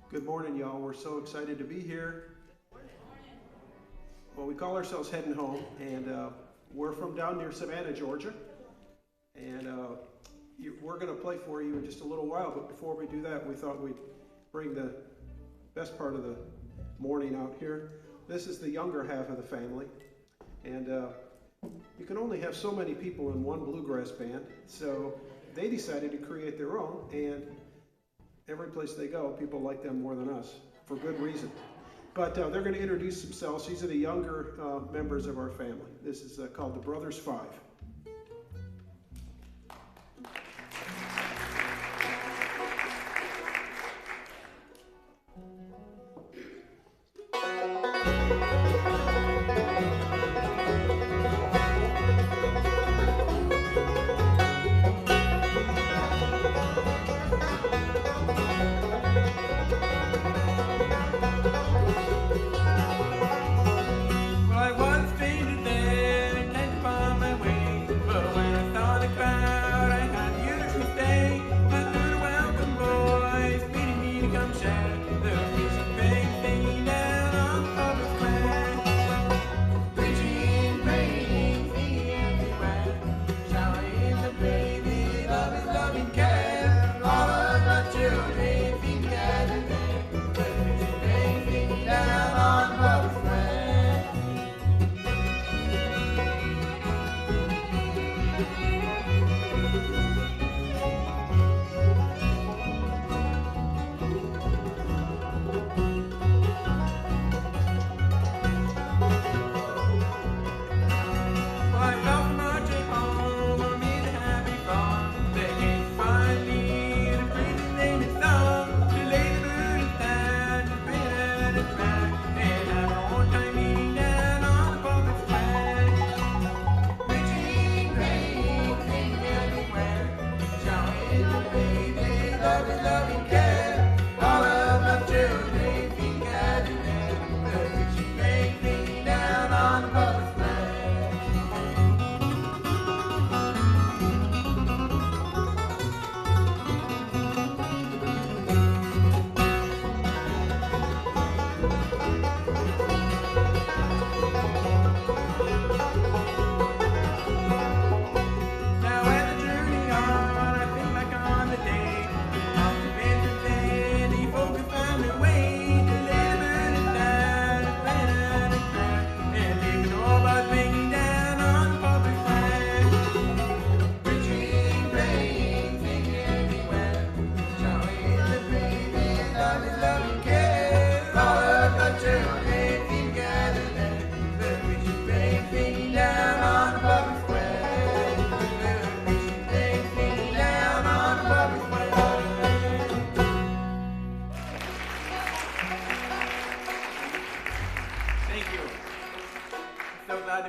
Good morning, y'all. We're so excited to be here. Well, we call ourselves Headin Home, and we're from down near Savannah, Georgia. And we're going to play for you in just a little while, but before we do that, we thought we'd bring the best part of the morning out here. This is the younger half of the family, and you can only have so many people in one bluegrass band, so they decided to create their own, and every place they go, people like them more than us, for good reason. But they're going to introduce themselves. These are the younger members of our family. This is called the Brothers Five.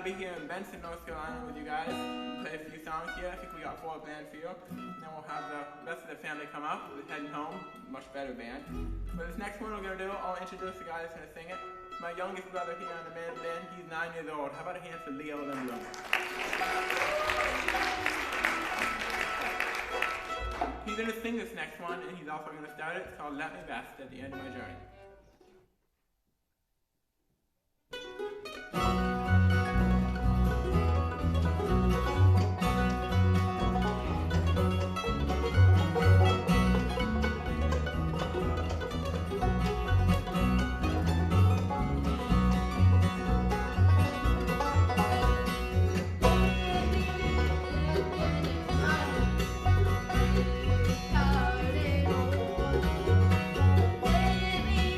Here in Benson, North Carolina with you guys. Play a few songs here. I think we got 4 band feel. And then we'll have the rest of the family come up with Headin Home, much better band. For this next one we're going to do, I'll introduce the guy that's going to sing it. My youngest brother here on the mandolin, he's 9 years old. How about a hand for Libby Lindblom? He's going to sing this next one, and he's also going to start it. It's called Let Me Rest at the End of My Journey. Baby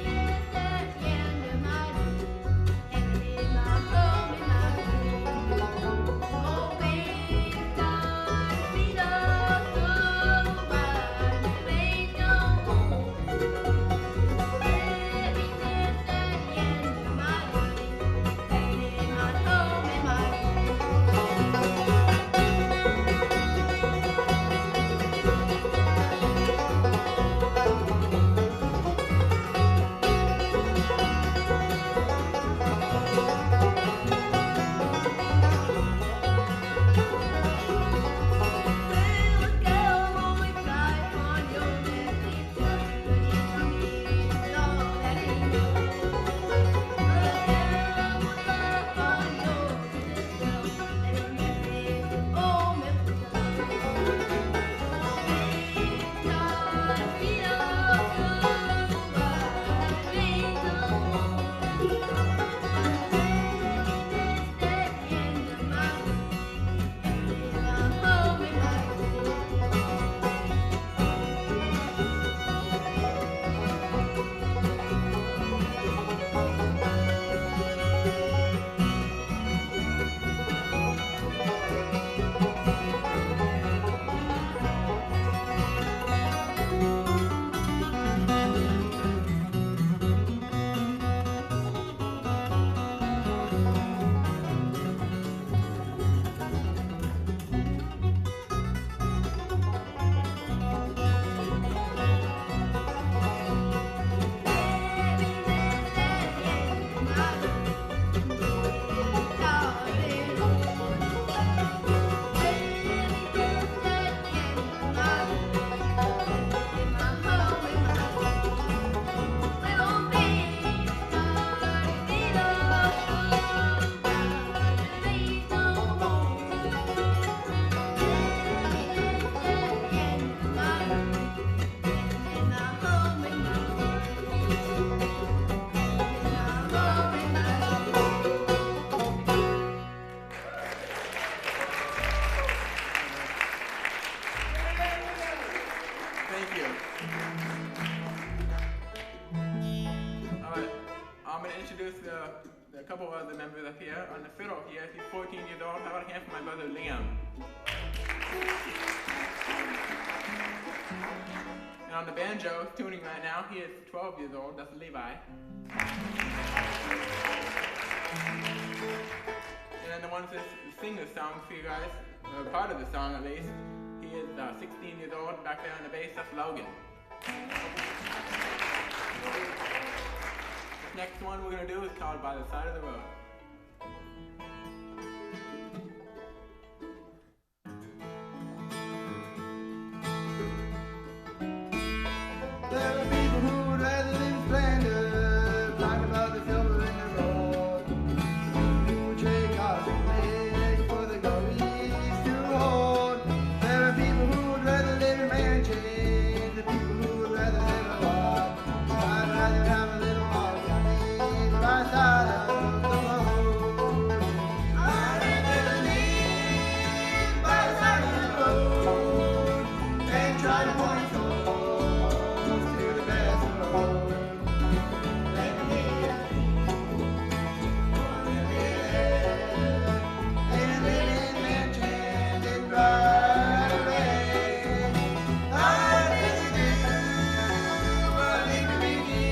a couple of other members up here. On the fiddle here, he's 14 years old. How about a hand for my brother Liam? And on the banjo, tuning right now, he is 12 years old. That's Levi. And then the one that sing this song for you guys, part of the song at least, he is 16 years old. Back there on the bass, that's Logan. Next one we're going to do is called By the Side of the Road. There are people who would rather live in splendor, talking about the silver in the road. Who would trade cars and legs for the glories to hold. There are people who would rather live in mansions, the people who would rather live abroad. I'd rather have a little more money by the side of the road. I'd rather live by the side of the road and try to point souls to the best road. Let me live and live in mansions and ride away. I'd rather do what it could be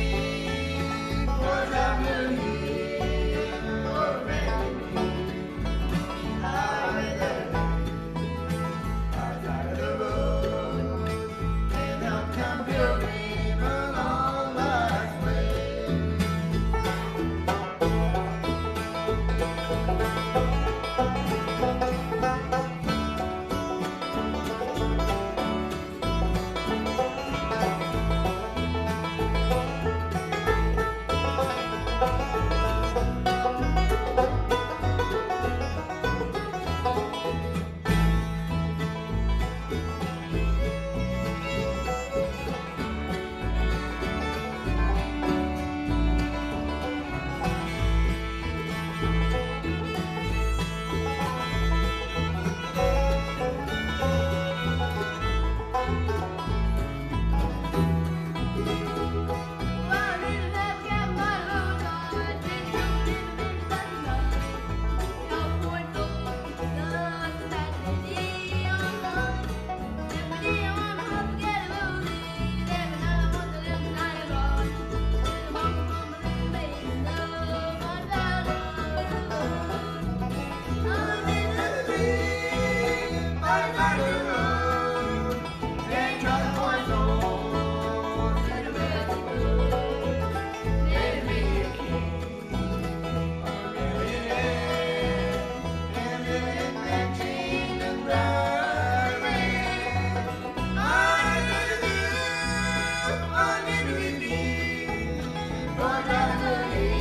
for a traveler here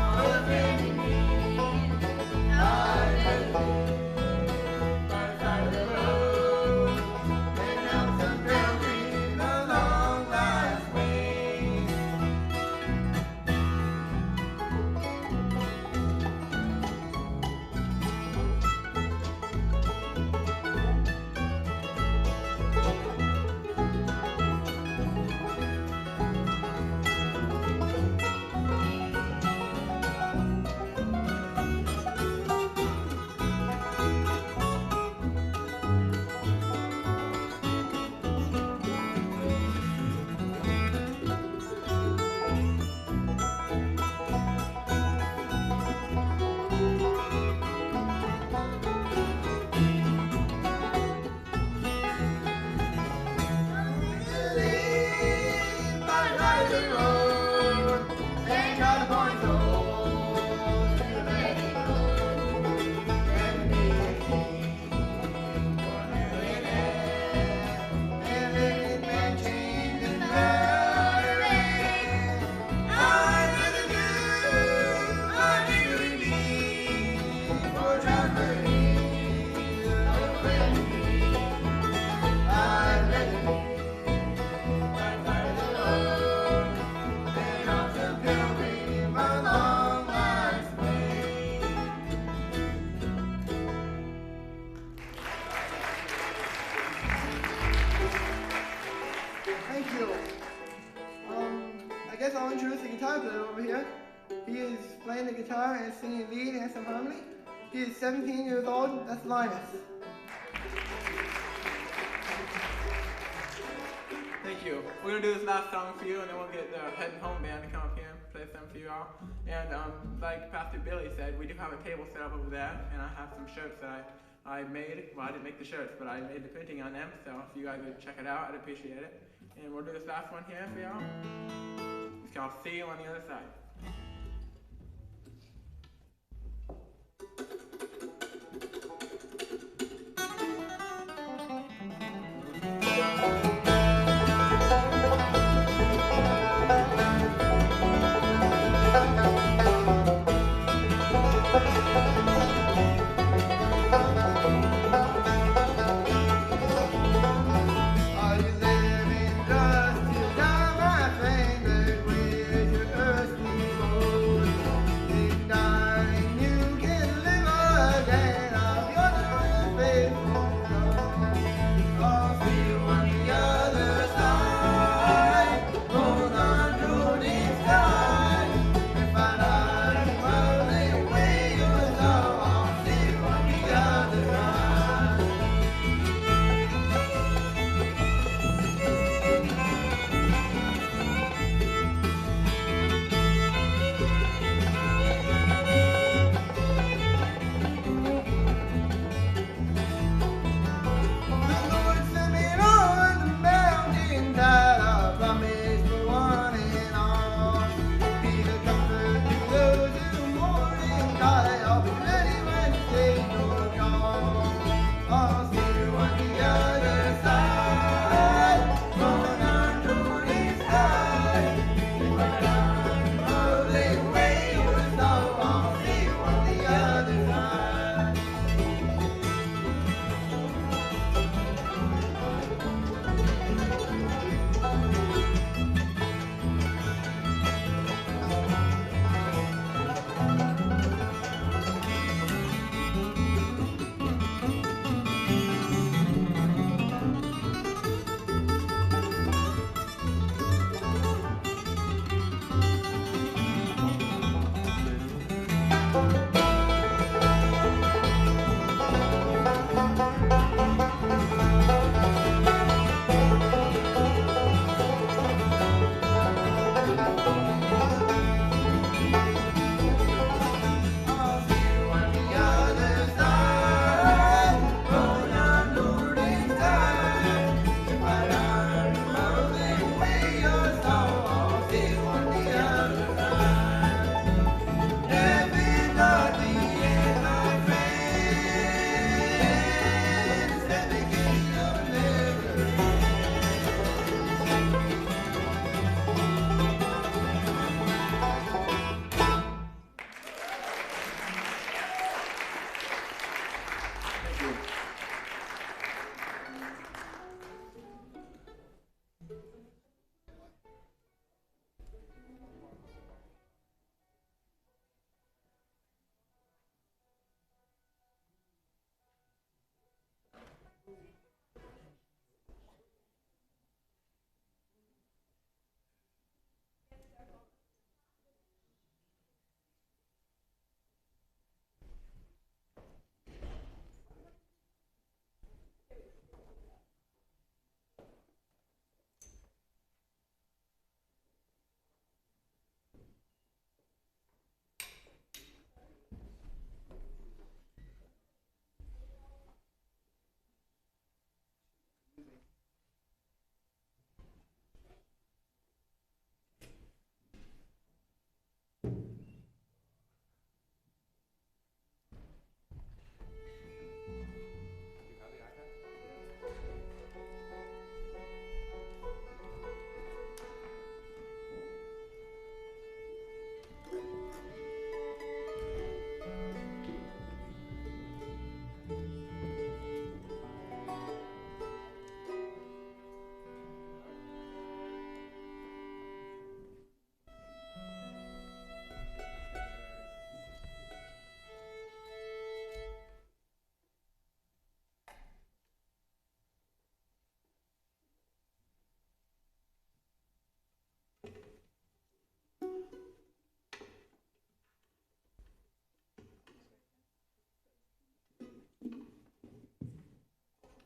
or a friend in need. I'd rather outside of the road and help come pilgrim along life's way. Thank you. I guess I'll introduce the guitar player over here. He is playing the guitar and singing lead and some harmony. He is 17 years old. That's Linus. Thank you. We're gonna do this last song for you, and then we'll get the Headin Home band to come up here and play some for you all. And like Pastor Billy said, we do have a table set up over there, and I have some shirts that I made. Well, I didn't make the shirts, but I made the printing on them. So if you guys would check it out, I'd appreciate it. And we'll do this last one here for y'all. It's called See You on the Other Side. Are you living just to die, my friend? Where's your earthly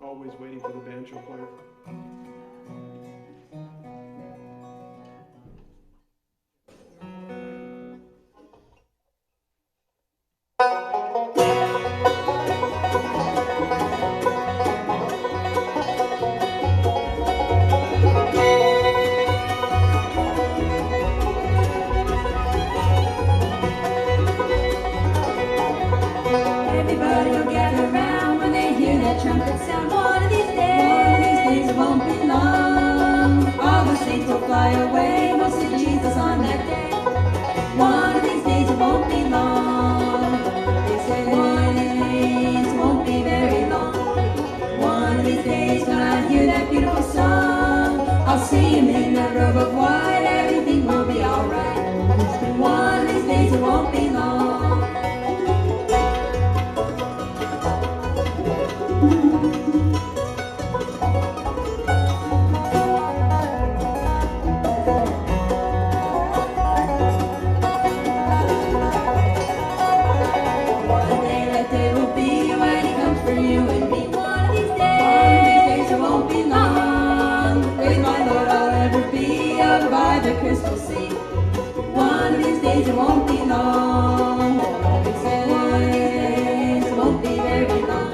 always waiting for the banjo player. Everybody will gather around when they hear that trumpet sound. One of these days it won't be long. All the saints will fly away, we'll see Jesus on that day. One of these days it won't be long. They say one of these days it won't be very long. One of these days when I hear that beautiful song, I'll see him in that robe of white, everything will be alright. One of these days it won't be long. Crystal sea. One of these days it won't be long. They say one of these days it won't be very long.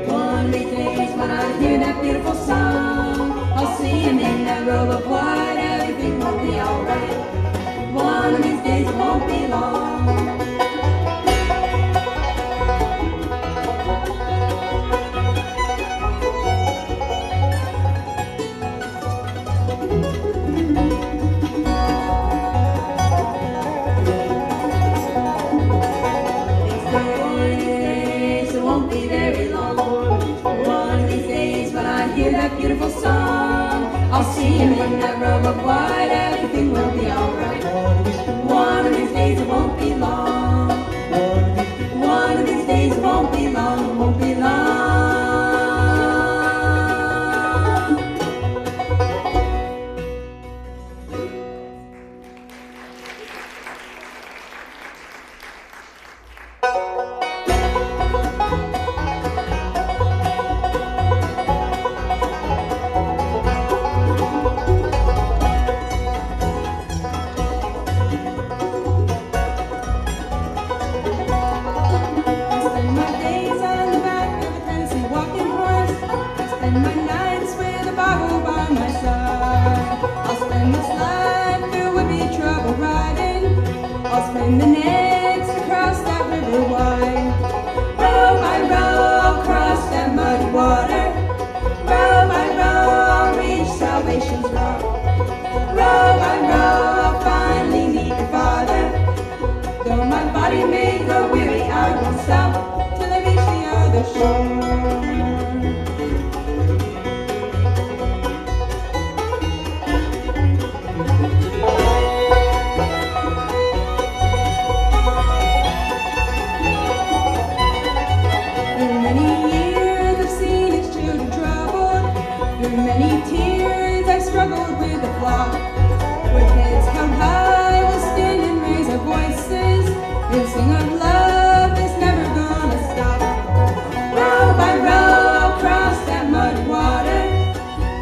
One of these days when I hear that beautiful song, I'll see him in that robe of white, everything will be alright. One of these days it won't be long. Beautiful song, I'll see him in that robe of white, everything will be alright. One of these days it won't be long. One of these days it won't be long, won't be long. And the next across that river wide. Row by row across that muddy water. Row by row I'll reach salvation's rock. Row by row I'll finally meet the Father. Though my body may grow weary, I won't stop till I reach the other shore. Many tears I've struggled with the flock. With heads held high, we'll stand and raise our voices and sing of love that's never gonna stop. Row by row across that muddy water.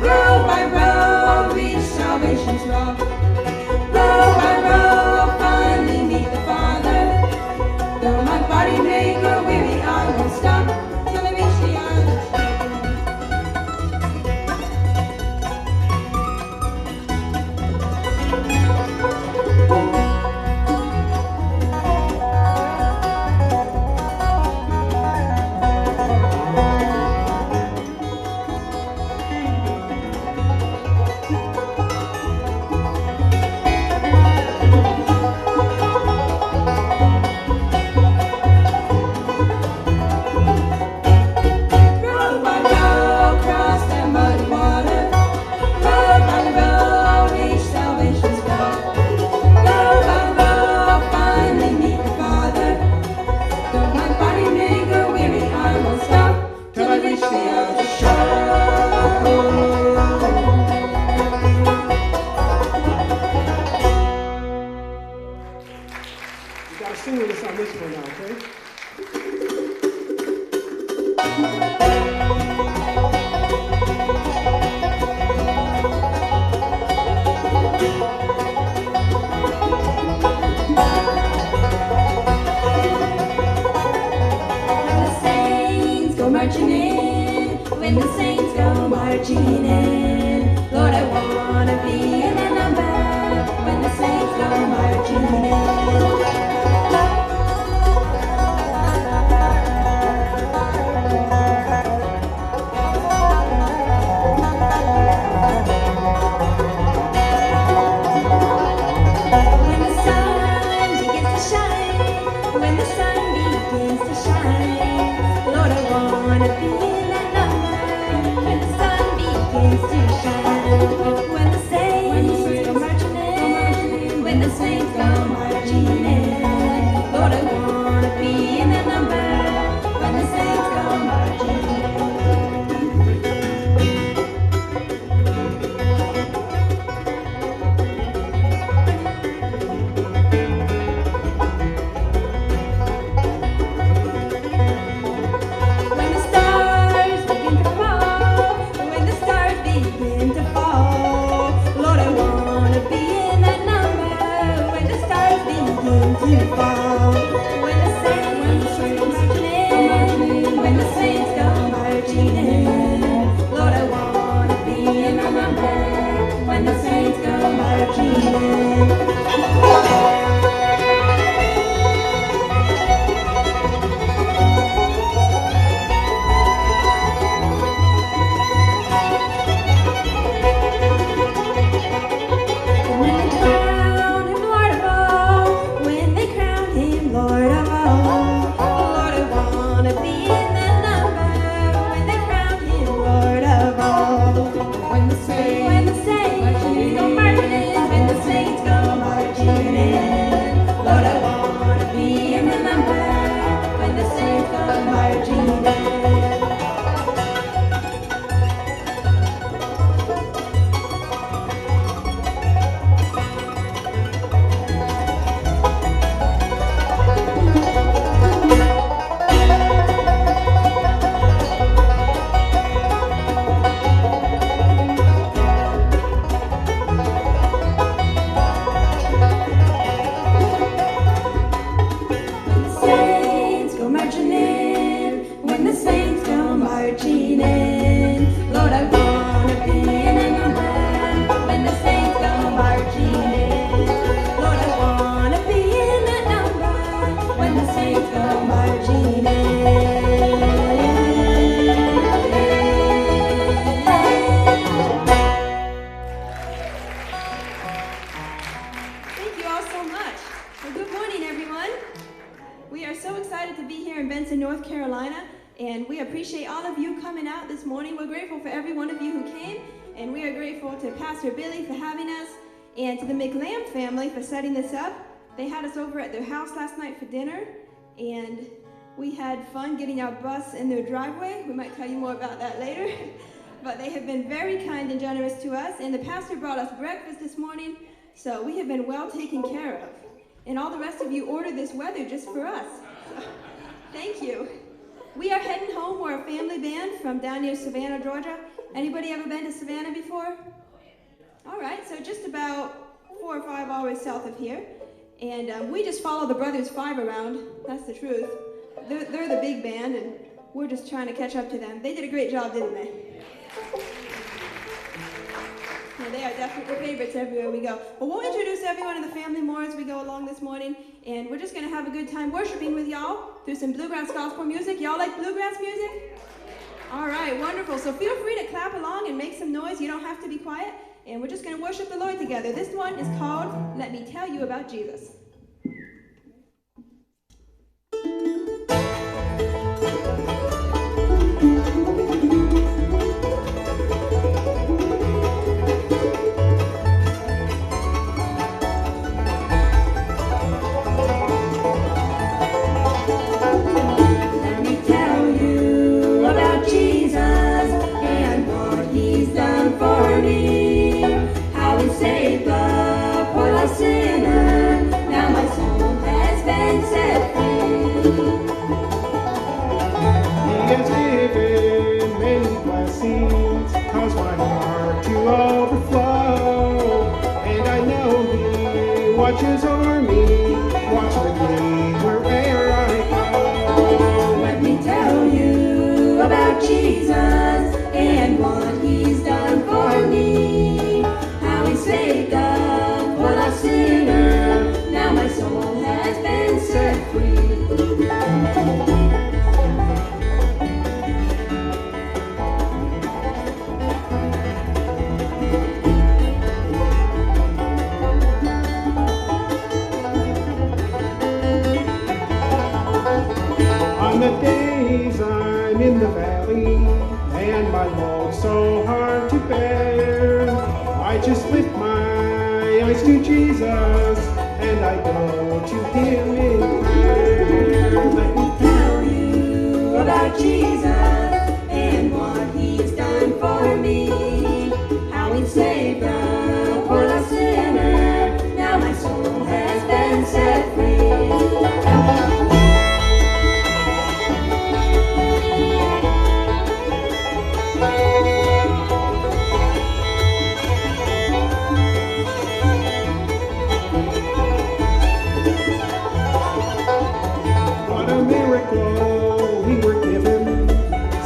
Row by row I'll reach salvation's rock. Row by row I'll finally meet the Father. Though my body may grow weary, I won't stop till I reach the other shore. Sing with us on this one now, okay? when the sun begins to shine. Lord, I wanna be in that number when the sun begins to shine. When the saints go marching in, when the saints go marching in. Lord, I wanna be in that number when the saints go marching in. When the stars begin to fall, when the stars begin to fall, Lord, I wanna be in that number when the stars begin to fall. When the saints go marching in, when the saints go marching in, Lord, I wanna be in that number when the saints go marching in. When they crown him Lord of all, when they crown him Lord of all, Lord, I wanna be in that number when they crown him Lord of all. When the saints go marching in, when the saints go marching in, Lord, I wanna be in the number when the saints go marching in. Saints go marching in, when the saints go marching in. Lord, I wanna be in a number when the saints go marching in. Lord, I wanna be in that number when the saints go marching in. Thank you all so much. Well, good morning, everyone. We are so excited to be here in Benson, North Carolina, and we appreciate all of you coming out this morning. We're grateful for every one of you who came, and we are grateful to Pastor Billy for having us, and to the McLam family for setting this up. They had us over at their house last night for dinner, and we had fun getting our bus in their driveway. We might tell you more about that later. But they have been very kind and generous to us, and the pastor brought us breakfast this morning, so we have been well taken care of. And all the rest of you ordered this weather just for us. So, thank you. We are Headin Home. We're a family band from down near Savannah, Georgia. Anybody ever been to Savannah before? All right, so just about 4 or 5 hours south of here. And we just follow the Brothers 5 around. That's the truth. They're the big band, and we're just trying to catch up to them. They did a great job, didn't they? Yeah, they are definitely favorites everywhere we go. But we'll introduce everyone in the family more as we go along this morning, and we're just going to have a good time worshiping with y'all through some bluegrass gospel music. Y'all like bluegrass music? All right, wonderful. So feel free to clap along and make some noise. You don't have to be quiet, and we're just going to worship the Lord together. This one is called Let Me Tell You About Jesus. Saved the poor lost sinner. Now my soul has been set free. He has given many blessings, caused my heart to overflow. And I know He watches over me, watch with me wherever I go. Let me tell you about Jesus and what He's done for me. Saved the poor lost sinner. Now my soul has been set free. the days I'm in the valley and my load's so hard to bear, I just lift my eyes to Jesus and I go to Him in prayer. Let me tell you about Jesus and what He's done for me, how He saved a poor lost sinner. Now my soul has been set free. What a miracle we were given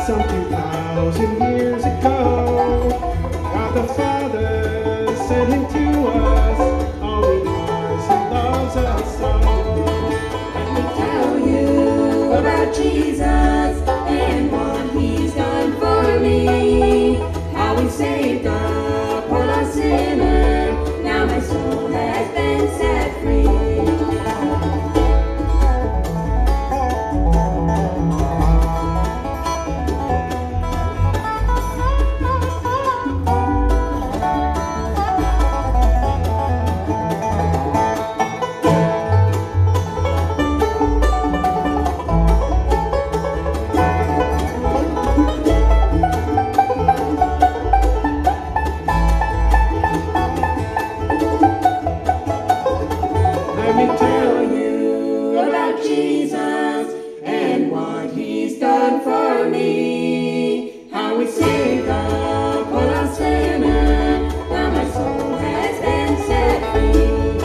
some 2,000 years ago. God the Father sent Him to us, all because He loves us so. Let me tell you about Jesus and what He's done for me, how He saved a poor lost sinner. Now my soul has been set free. Let me tell You about Jesus and what He's done for me, how He saved a poor lost sinner. Now my soul has been set free.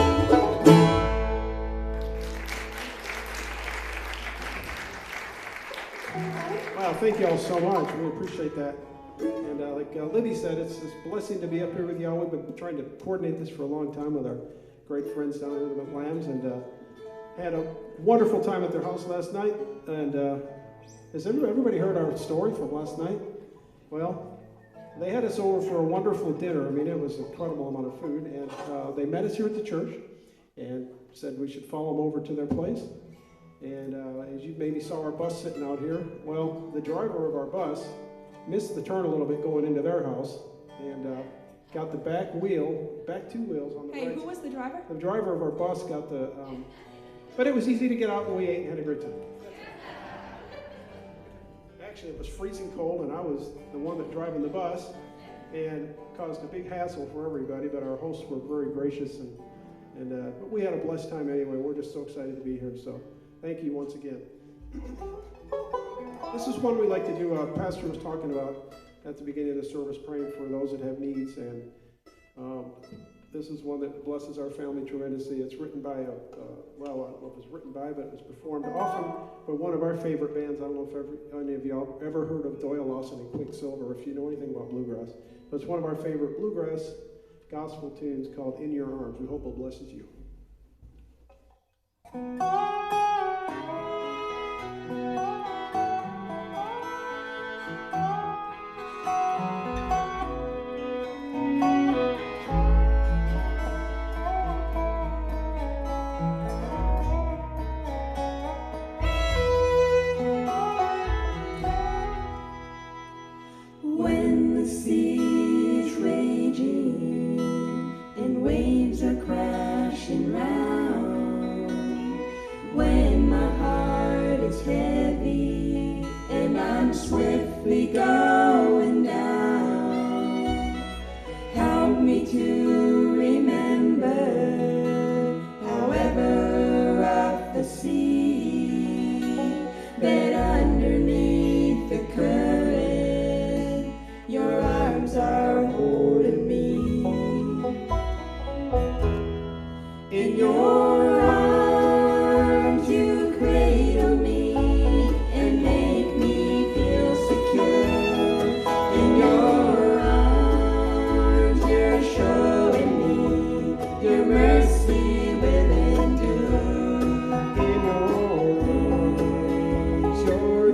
Wow, thank you all so much. We appreciate that. And like Libby said, it's a blessing to be up here with y'all. We've been trying to coordinate this for a long time with our great friends down in the McLambs, and had a wonderful time at their house last night. And has everybody heard our story from last night? Well, they had us over for a wonderful dinner. I mean, it was an incredible amount of food. And they met us here at the church and said we should follow them over to their place. And as you maybe saw our bus sitting out here, well, the driver of our bus missed the turn a little bit going into their house and got the back two wheels on the Hey, right. who was the driver? The driver of our bus got the, but it was easy to get out and we ate and had a great time. Actually, it was freezing cold and I was the one that driving the bus and caused a big hassle for everybody, but our hosts were very gracious and but we had a blessed time anyway. We're just so excited to be here, so thank you once again. This is one we like to do. Pastor was talking about at the beginning of the service, praying for those that have needs, and this is one that blesses our family tremendously. It's written by I don't know if it was written by, but it was performed often by one of our favorite bands. I don't know if any of y'all ever heard of Doyle Lawson and Quicksilver, if you know anything about bluegrass. But it's one of our favorite bluegrass gospel tunes called In Your Arms. We hope it blesses you. When the sea is raging and waves are crashing round, when my heart is heavy and I'm swiftly going down, help me to remember, however rough the sea, that underneath the current, your arms are holding me. In your arms you cradle me and make me feel secure. In your arms you're showing me your mercy will endure. In your arms, you're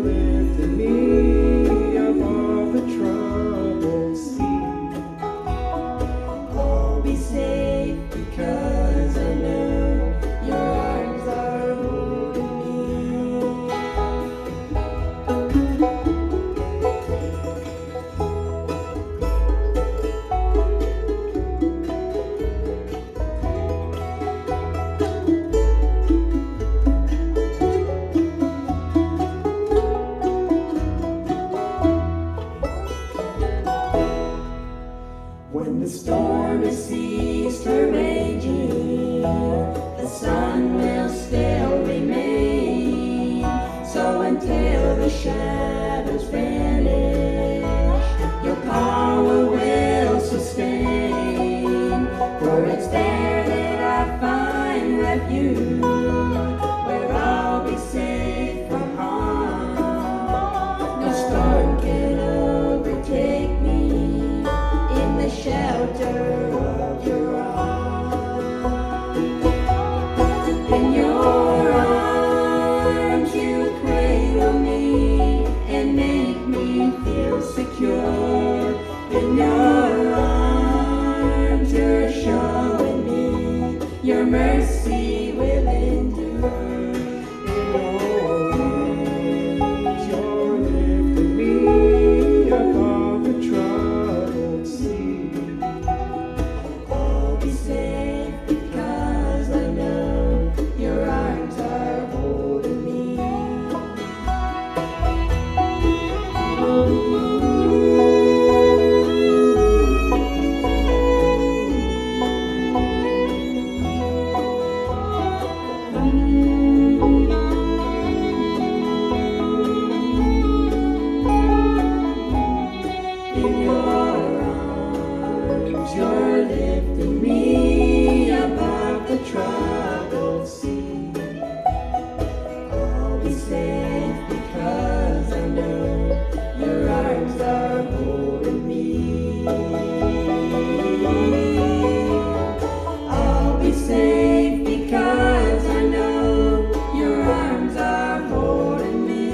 be safe because I know your arms are holding me. I'll be safe because I know your arms are holding me.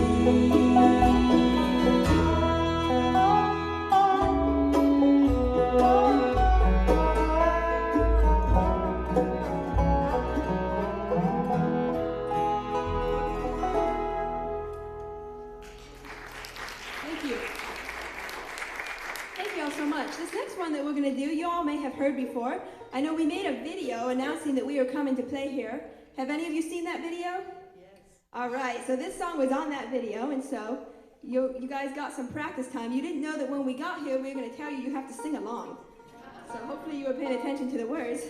Thank you. Thank you all so much. This next one that we're going to do, you all may have heard before. I know we made a video announcing that we were coming to play here. Have any of you seen that video? Yes. All right, so this song was on that video, and so you guys got some practice time. You didn't know that when we got here, we were going to tell you you have to sing along. So hopefully you were paying attention to the words.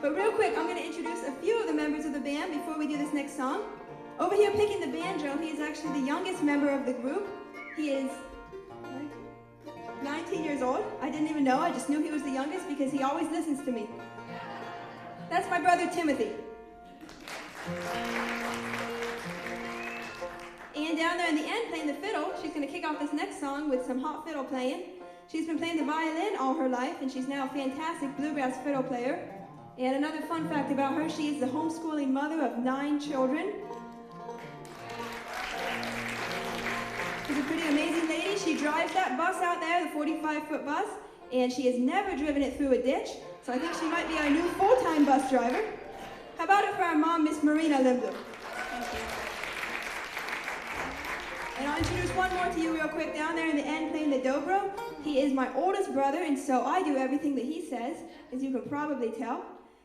But real quick, I'm going to introduce a few of the members of the band before we do this next song. Over here picking the banjo, he is actually the youngest member of the group. He is 19 years old. I didn't even know. I just knew he was the youngest because he always listens to me. That's my brother Timothy. And down there in the end playing the fiddle, she's going to kick off this next song with some hot fiddle playing. She's been playing the violin all her life, and she's now a fantastic bluegrass fiddle player. And another fun fact about her, she is the homeschooling mother of 9 children. She's a pretty amazing lady. She drives that bus out there, the 45-foot bus, and she has never driven it through a ditch, so I think she might be our new full-time bus driver. How about it for our mom, Miss Marina Lindblom? And I'll introduce one more to you real quick. Down there in the end playing the dobro, he is my oldest brother, and so I do everything that he says, as you can probably tell.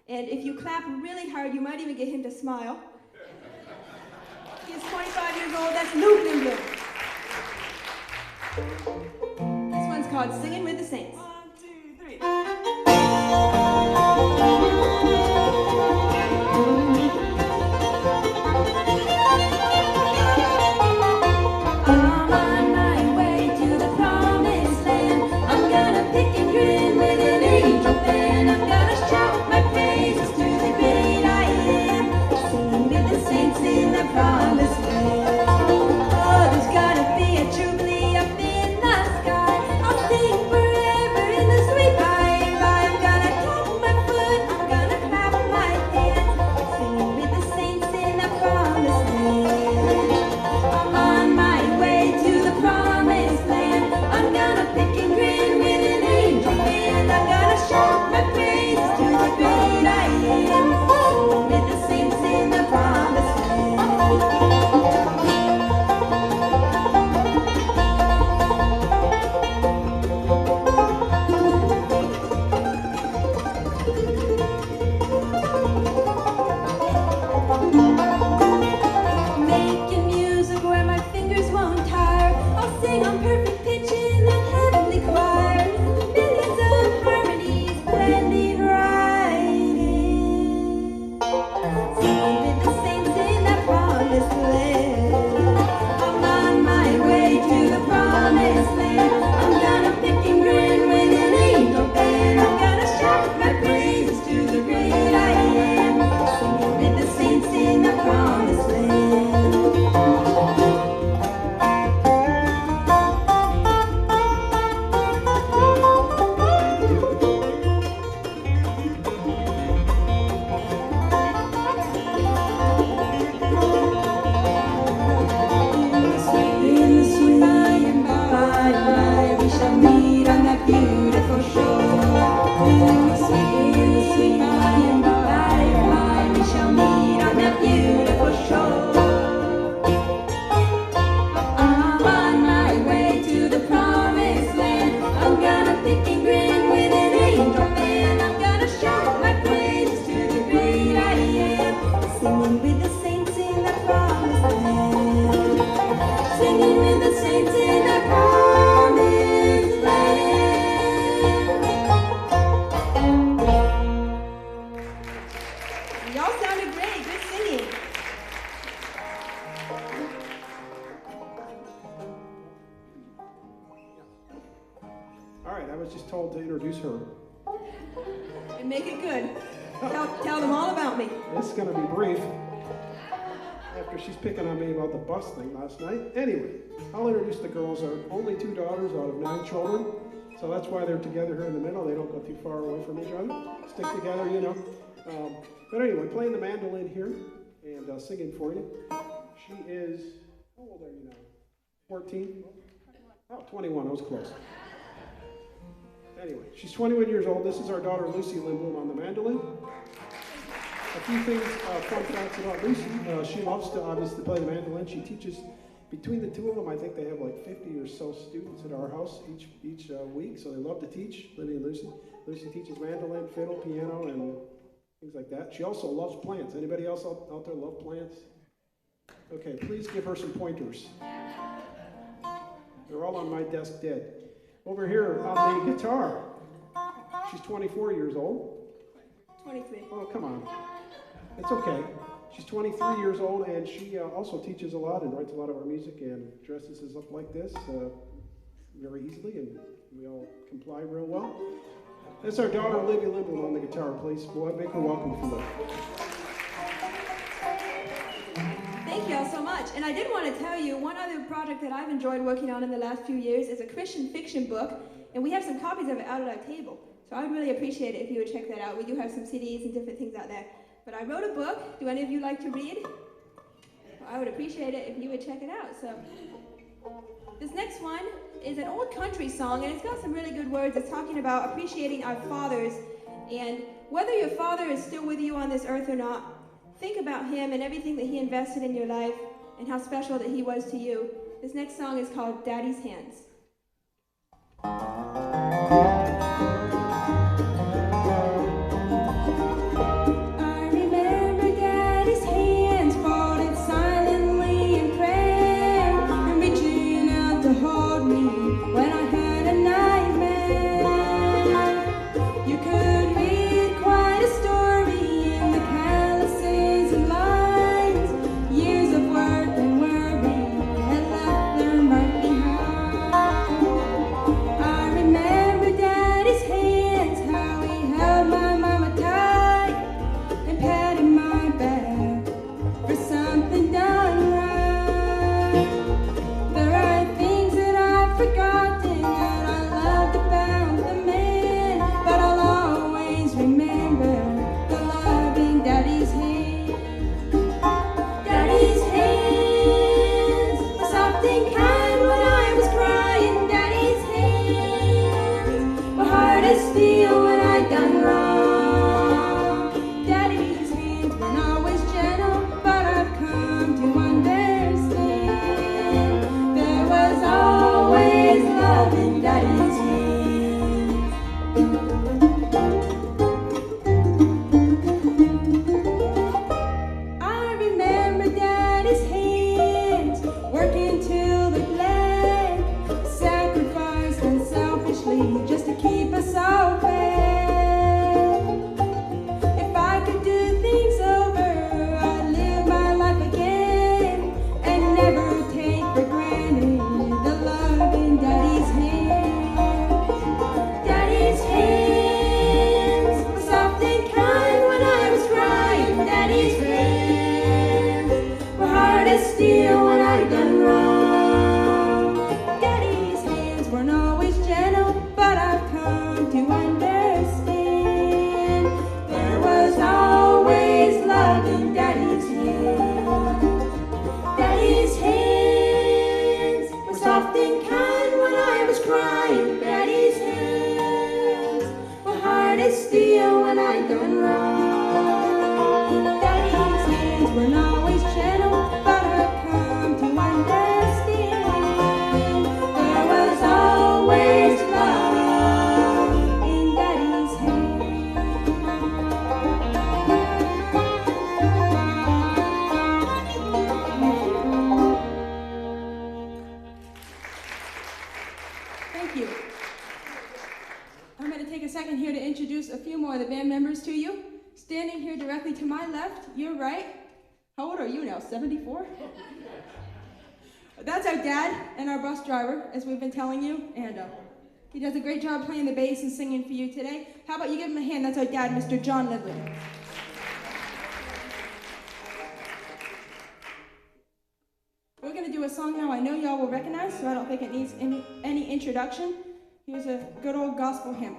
And if you clap really hard, you might even get him to smile. He's 25 years old. That's Luke Lindblom. This one's called Singing with the Saints. 1, 2, 3. I'm on my way to the promised land. I'm gonna pick and grin with an angel band. I'm gonna shout my praises to the great I am. Singing with the saints in the promised land. Oh, there's gotta be a jubilee up in the sky. I'll sing forever in the sweet by and by. I'm gonna tap my foot, I'm gonna clap my hands. Singing with the saints in the promised land. I'm on my way to the promised land. I'm gonna pick and grin with an angel band. I'm gonna shout my praises to the great I am. Singing with the saints in the promised land. Making music where my fingers won't tire. I'll sing on perfect pitch in that heavenly choir. Millions of harmonies blending right in. Singing with the saints in the promised land. I'm on my way to the promised land. I'm gonna pick and grin with an angel band. I'm gonna shout my praises to the great I am. Singing with the saints in the promised land. In the sweet by and by, we shall meet on that beautiful shore. In the sweet by and by, we shall meet on that beautiful shore. I'm on my way to the promised land. I'm gonna pick and grin with an angel band. I'm gonna shout my praises to the great I am. Singing with the saints in the promised land. Singing with the saints in the promised land. Y'all sounded great. Good singing. All right, I was just told to introduce her. And make it good. Tell them all about me. This is going to be brief. I have because she's picking on me about the bus thing last night. Anyway, I'll introduce the girls. Our only 2 daughters out of 9 children, so that's why they're together here in the middle. They don't go too far away from each other. Stick together, you know. But anyway, playing the mandolin here and singing for you. She is, how old are you now? 14? Oh, 21, I was close. Anyway, she's 21 years old. This is our daughter, Lucy Lindblom, on the mandolin. A few things, fun facts about Lucy. She loves to obviously play the mandolin. She teaches, between the 2 of them, I think they have like 50 or so students at our house each week, so they love to teach, Libby and Lucy. Lucy teaches mandolin, fiddle, piano, and things like that. She also loves plants. Anybody else out there love plants? Okay, please give her some pointers. They're all on my desk dead. Over here on the guitar, she's 24 years old. 23. Oh, come on. It's okay. She's 23 years old, and she also teaches a lot and writes a lot of our music and dresses us up like this very easily, and we all comply real well. That's our daughter, Libby Lindblom, on the guitar. Please, boy, make her welcome for that. Thank you all so much. And I did want to tell you one other project that I've enjoyed working on in the last few years is a Christian fiction book, and we have some copies of it out at our table. So I would really appreciate it if you would check that out. We do have some CDs and different things out there. But I wrote a book. Do any of you like to read? Well, I would appreciate it if you would check it out. So this next one is an old country song, and it's got some really good words. It's talking about appreciating our fathers, and whether your father is still with you on this earth or not, think about him and everything that he invested in your life and how special that he was to you. This next song is called Daddy's Hands. That's our dad and our bus driver, as we've been telling you, and he does a great job playing the bass and singing for you today. How about you give him a hand? That's our dad, Mr. Jon Lindblom. do a song now I know y'all will recognize, so I don't think it needs any introduction. Here's a good old gospel hymn.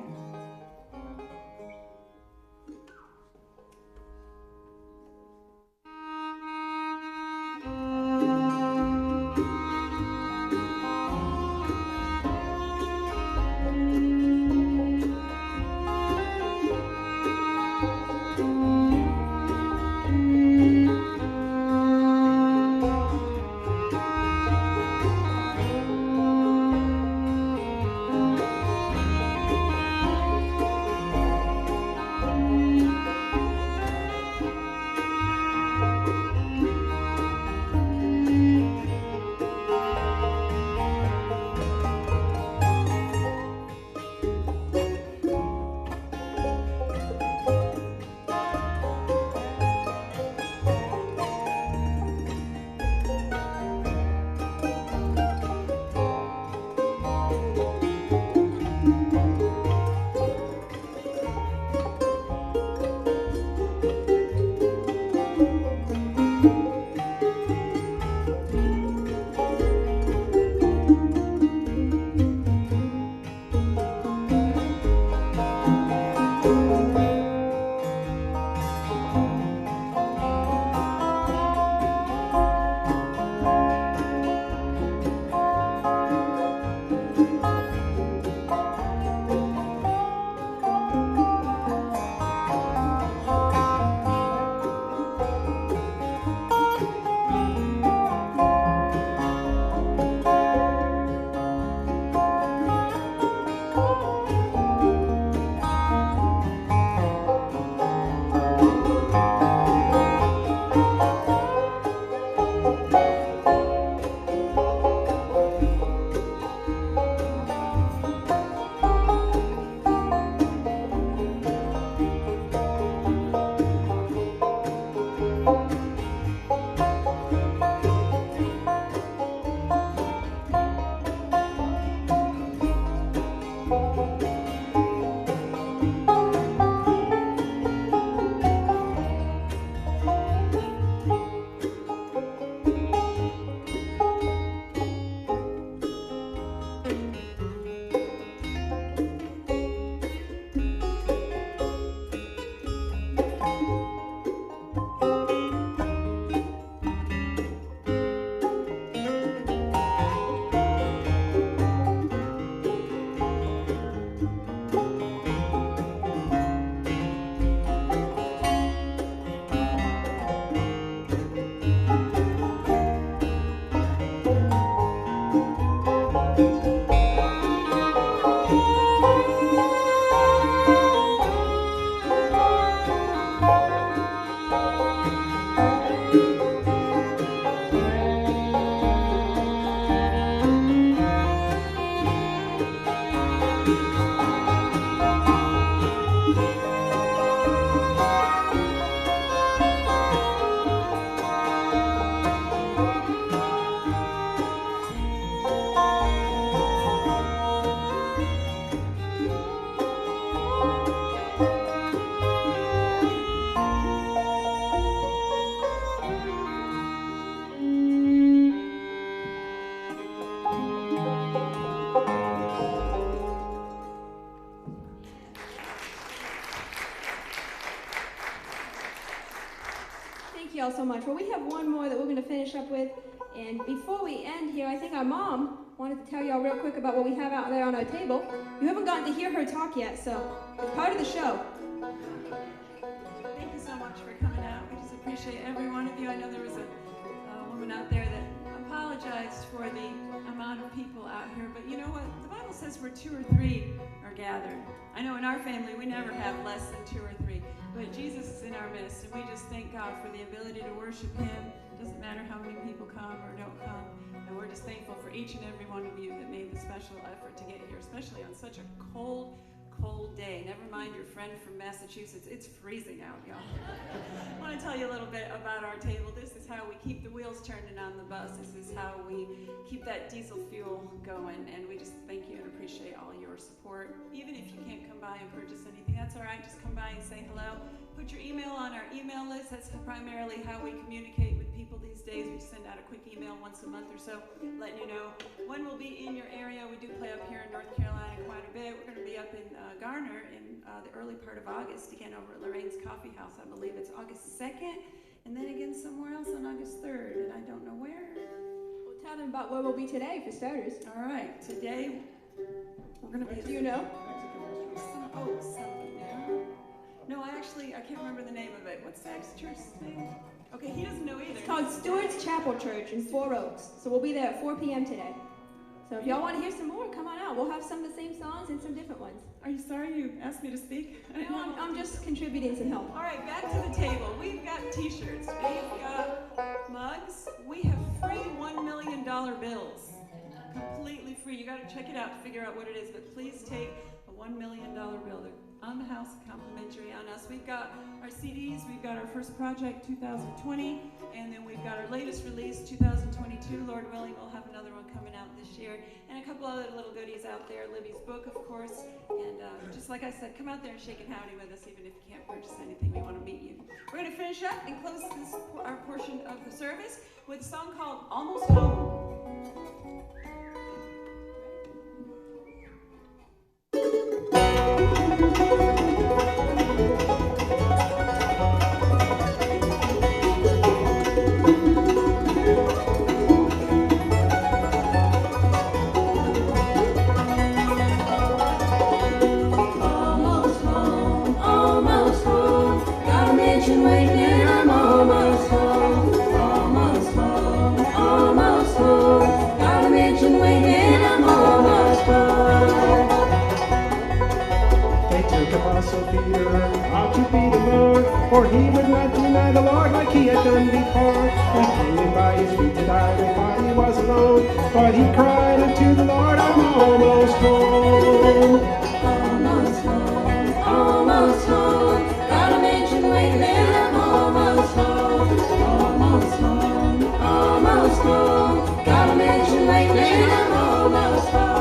Thank you all so much. Well, we have one more that we're going to finish up with. And before we end here, I think our mom wanted to tell y'all real quick about what we have out there on our table. You haven't gotten to hear her talk yet, so it's part of the show. Thank you so much for coming out. We just appreciate every one of you. I know there was a woman out there that apologized for the amount of people out here, but you know what? The Bible says where 2 or 3 are gathered. I know in our family we never have less than 2 or 3, but Jesus is in our midst, and we just thank God for the ability to worship Him. Doesn't matter how many people come or don't come, and we're just thankful for each and every one of you that made the special effort to get here, especially on such a cold, cold day. Never mind your friend from Massachusetts. It's freezing out, y'all. I want to tell you a little bit about our table. This is how we keep the wheels turning on the bus. This is how we keep that diesel fuel going. And we just thank you and appreciate all your support. Even if you can't come by and purchase anything, that's all right. Just come by and say hello. Put your email on our email list. That's primarily how we communicate with people these days. We send out a quick email once a month or so, letting you know when we'll be in your area. We do play up here in North Carolina quite a bit. We're going to be up in Garner in the early part of August, again over at Lorraine's Coffee House. I believe it's August 2nd, and then again somewhere else on August 3rd, and I don't know where. Well, tell them about where we'll be today, for starters. All right, today we're going to be... Do you know? No, I can't remember the name of it. What's that church's name? Okay, he doesn't know either. It's called Stewart's Chapel Church in 4 Oaks. So we'll be there at 4 p.m. today. So if y'all want to hear some more, come on out. We'll have some of the same songs and some different ones. Are you sorry you asked me to speak? No, I'm just contributing some help. All right, back to the table. We've got t-shirts. We've got mugs. We have free $1 million bills. Completely free. You got to check it out to figure out what it is, but please take a $1 million bill. They're on the house, complimentary on us. We've got our CDs. We've got our first project, 2020, and then we've got our latest release, 2022. Lord willing, we'll have another one coming out this year, and a couple other little goodies out there. Libby's book, of course, and just like I said, come out there and shake and howdy with us, even if you can't purchase anything. We want to meet you. We're going to finish up and close our portion of the service with a song called Almost Home. For he would not deny the Lord like he had done before. He hung him by his feet to die, they thought he was alone. But he cried unto the Lord, I'm almost home. Almost home, almost home. Got a mansion waiting and I'm almost home. Almost home, almost home. Got a mansion waiting and I'm almost home.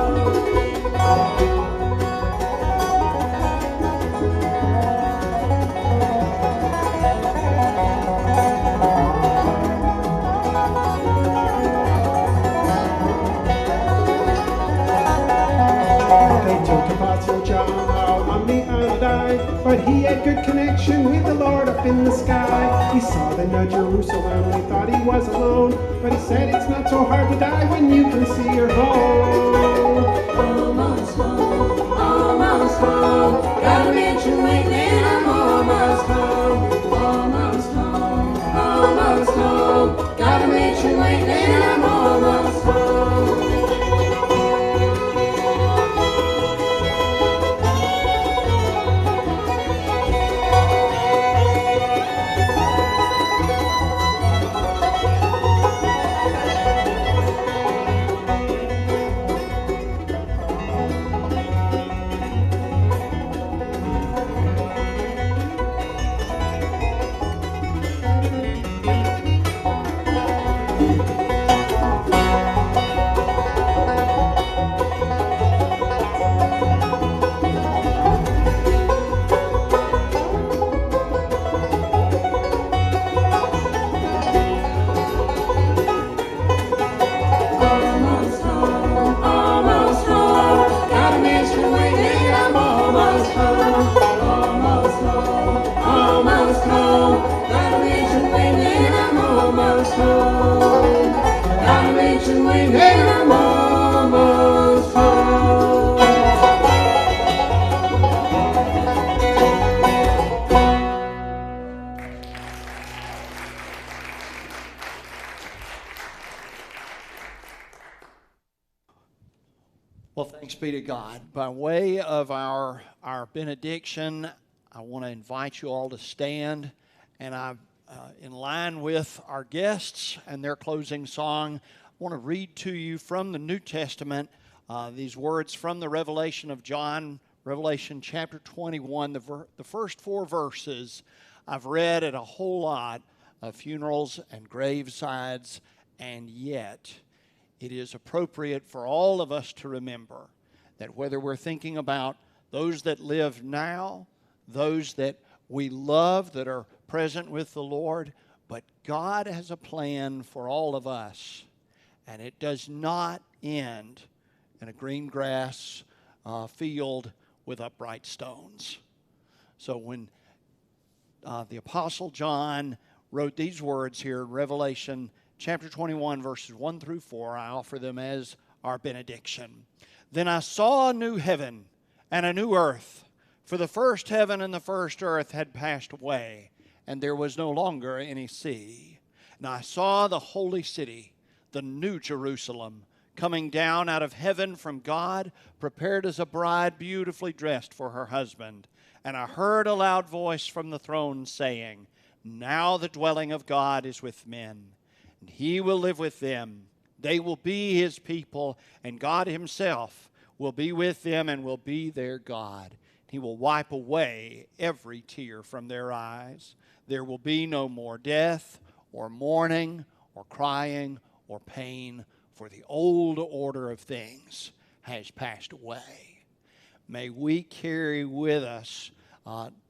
Apostle John out on the Isle died, but he had good connection with the Lord up in the sky. He saw the New Jerusalem, he thought he was alone, but he said it's not so hard to die when you can see your home. Almost home, almost home. Got a mansion waiting and I'm almost home. Almost home, almost home. Got a mansion waiting and I'm almost home. Well, thanks be to God. By way of our benediction, I want to invite you all to stand, and in line with our guests and their closing song, I want to read to you from the New Testament these words from the Revelation of John, Revelation chapter 21, the first 4 verses I've read at a whole lot of funerals and gravesides, and yet it is appropriate for all of us to remember that whether we're thinking about those that live now, those that we love that are present with the Lord, but God has a plan for all of us, and it does not end in a green grass field with upright stones. So when the Apostle John wrote these words here in Revelation chapter 21, verses 1 through 4, I offer them as our benediction. Then I saw a new heaven and a new earth, for the first heaven and the first earth had passed away, and there was no longer any sea. And I saw the holy city, the new Jerusalem, coming down out of heaven from God, prepared as a bride beautifully dressed for her husband. And I heard a loud voice from the throne saying, now the dwelling of God is with men, and he will live with them. They will be his people, and God himself will be with them and will be their God. He will wipe away every tear from their eyes. There will be no more death, or mourning, or crying, or pain, for the old order of things has passed away. May we carry with us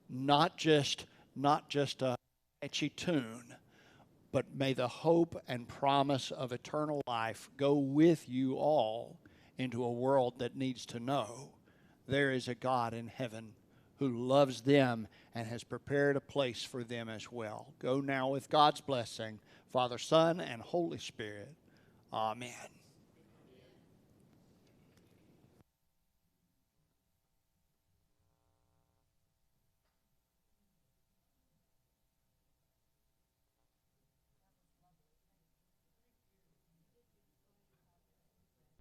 not just a catchy tune, but may the hope and promise of eternal life go with you all into a world that needs to know there is a God in heaven who loves them and has prepared a place for them as well. Go now with God's blessing, Father, Son, and Holy Spirit. Amen.